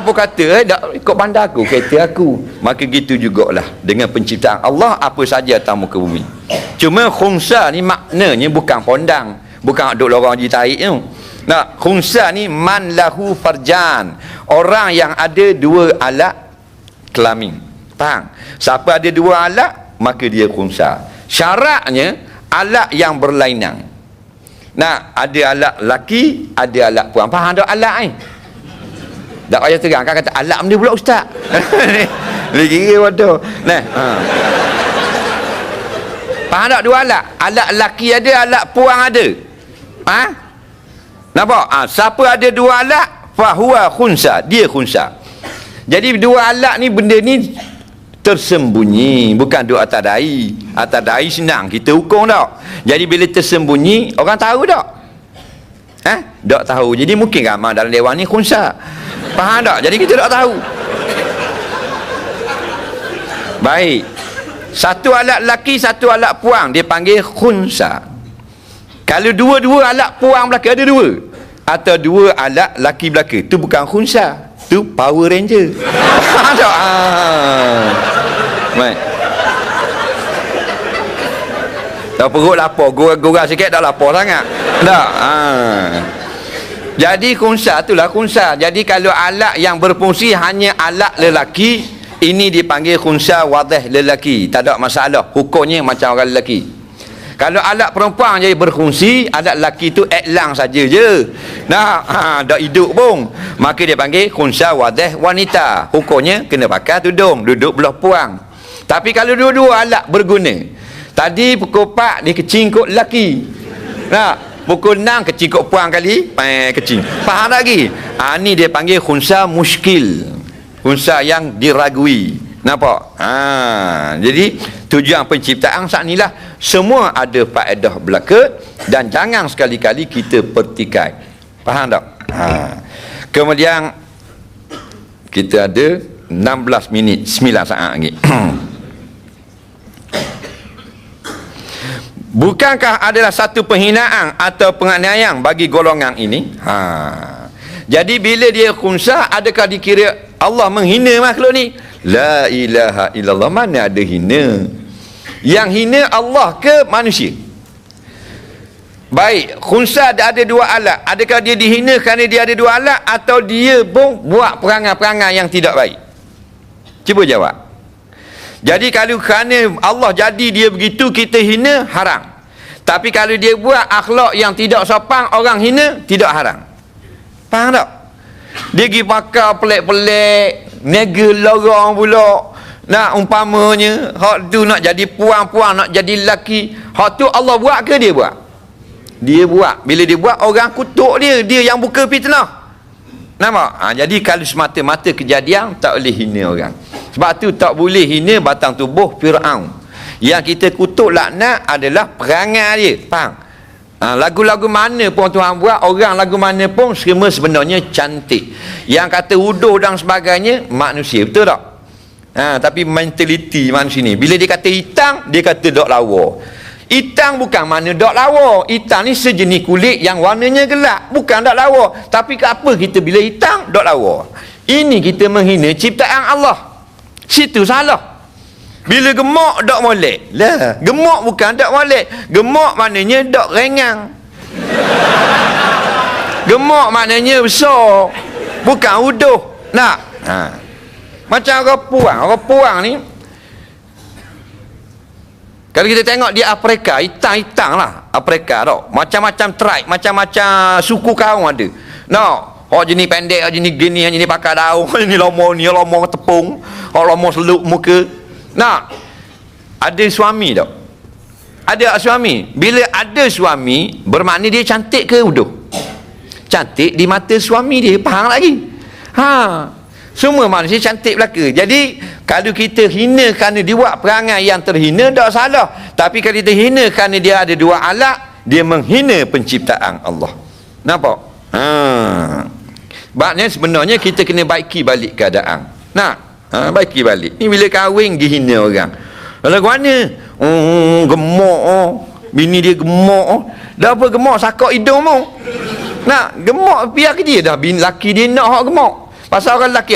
pun kata dak ikut bandar aku, kereta aku. Maka gitu jugalah dengan penciptaan Allah apa saja atas muka bumi. Cuma khunsa ni maknanya bukan pondang, bukan duk lorong je tarik tu. Nah, khunsa ni man lahu farjan, orang yang ada dua alat kelamin. Faham? Siapa ada dua alat maka dia khunsa. Syaratnya alat yang berlainan. Nah, ada alat laki, ada alat puan. Faham tak alat ni? Tak payah terang, kan kata alat benda pula ustaz. Dia kira bodoh. Nah, faham tak dua alat? Alat laki ada, alat puan ada. Ha? Nampak? Siapa ada dua alat, fahuwa khunsa, dia khunsa. Jadi dua alat ni, benda ni tersembunyi, bukan duk atas dahi. Atas dahi senang kita hukum tak. Jadi bila tersembunyi, orang tahu tak? Tak tahu. Jadi mungkin ramai dalam dewan ni khunsa. Faham tak? Jadi kita tak tahu. Baik. Satu alat laki, satu alat puang, dia panggil khunsa. Kalau dua-dua alat puang belaka, ada dua, atau dua alat laki belaka, tu bukan khunsa, tu Power Ranger. Faham tak? Baik. Tak perut lapar, gurau-gurau sikit dah lapar sangat. Tak? Jadi khunsa itulah khunsa. Jadi kalau alat yang berfungsi hanya alat lelaki, ini dipanggil khunsa wadih lelaki. Tak ada masalah, hukumnya macam orang lelaki. Kalau alat perempuan jadi berfungsi, alat lelaki tu eklang saja je. Tak hidup pun. Maka dia panggil khunsa wadih wanita. Hukumnya kena pakai tudung, duduk belah puang. Tapi kalau dua-dua alat berguna, tadi pukul 4 dia kecing kot lelaki. Pukul 6 kecing kot puang kali, kecing. Faham tak lagi? Ni dia panggil khunsa muskil. Khunsa yang diragui. Nampak? Jadi tujuan penciptaan saat inilah semua ada faedah belaka dan jangan sekali-kali kita pertikai. Faham tak? Kemudian kita ada 16 minit 9 saat lagi. Bukankah adalah satu penghinaan atau penganiayaan bagi golongan ini? Jadi bila dia khunsa, adakah dikira Allah menghina makhluk ni? La ilaha illallah, mana ada hina. Yang hina Allah ke manusia? Baik, khunsa ada dua alat. Adakah dia dihina kerana dia ada dua alat, atau dia pun buat perangai-perangai yang tidak baik? Cuba jawab. Jadi kalau kerana Allah jadi dia begitu, kita hina, haram. Tapi kalau dia buat akhlak yang tidak sopan, orang hina, tidak haram. Faham tak? Dia pergi pakai pelik-pelik, nega lorong pula. Nak umpamanya hak tu nak jadi puang-puang, nak jadi lelaki, hak tu Allah buat ke dia buat? Dia buat. Bila dia buat, orang kutuk dia, dia yang buka fitnah. Nampak? Jadi kalau semata-mata kejadian, tak boleh hina orang. Sebab tu tak boleh hina batang tubuh Fir'aun. Yang kita kutuk laknat adalah perangai dia. Faham? Lagu-lagu mana pun Tuhan buat, orang lagu mana pun semua sebenarnya cantik. Yang kata uduh dan sebagainya, manusia. Betul tak? Tapi mentaliti manusia ni, bila dia kata hitam, dia kata dok lawa. Hitam bukan mana dok lawa. Hitam ni sejenis kulit yang warnanya gelap, bukan dok lawa. Tapi apa kita bila hitam dok lawa? Ini kita menghina ciptaan Allah. Situ salah. Bila gemuk dok molek. Lah, gemuk bukan dok molek. Gemuk maknanya dok rengang. Gemuk maknanya besar, bukan uduh. Nak? Macam orang puang ni, kalau kita tengok di Afrika, hitam-hitam lah Afrika tau. Macam-macam tribe, macam-macam suku kaum ada. Hak jenis pendek, hak jenis gini, hak jenis pakai daun, hak jenis lomong tepung, hak lomong seluk muka. Ada suami tak? Ada suami. Bila ada suami, bermakna dia cantik ke uduh? Cantik di mata suami dia. Faham lagi? Semua manusia cantik belaka. Jadi kalau kita hina kerana dia buat perangai yang terhina, tak salah. Tapi kalau kita hina kerana dia ada dua alat, dia menghina penciptaan Allah. Nampak? Maknanya sebenarnya kita kena baiki balik keadaan. Baiki balik. Ni bila kahwin dihina orang. Lagu mana? Gemuk. Bini dia gemuk. Dah apa gemuk? Sakak hidung mu. Gemuk biar ke dia dah. Bini laki dia nak hak gemuk. Pasal orang lelaki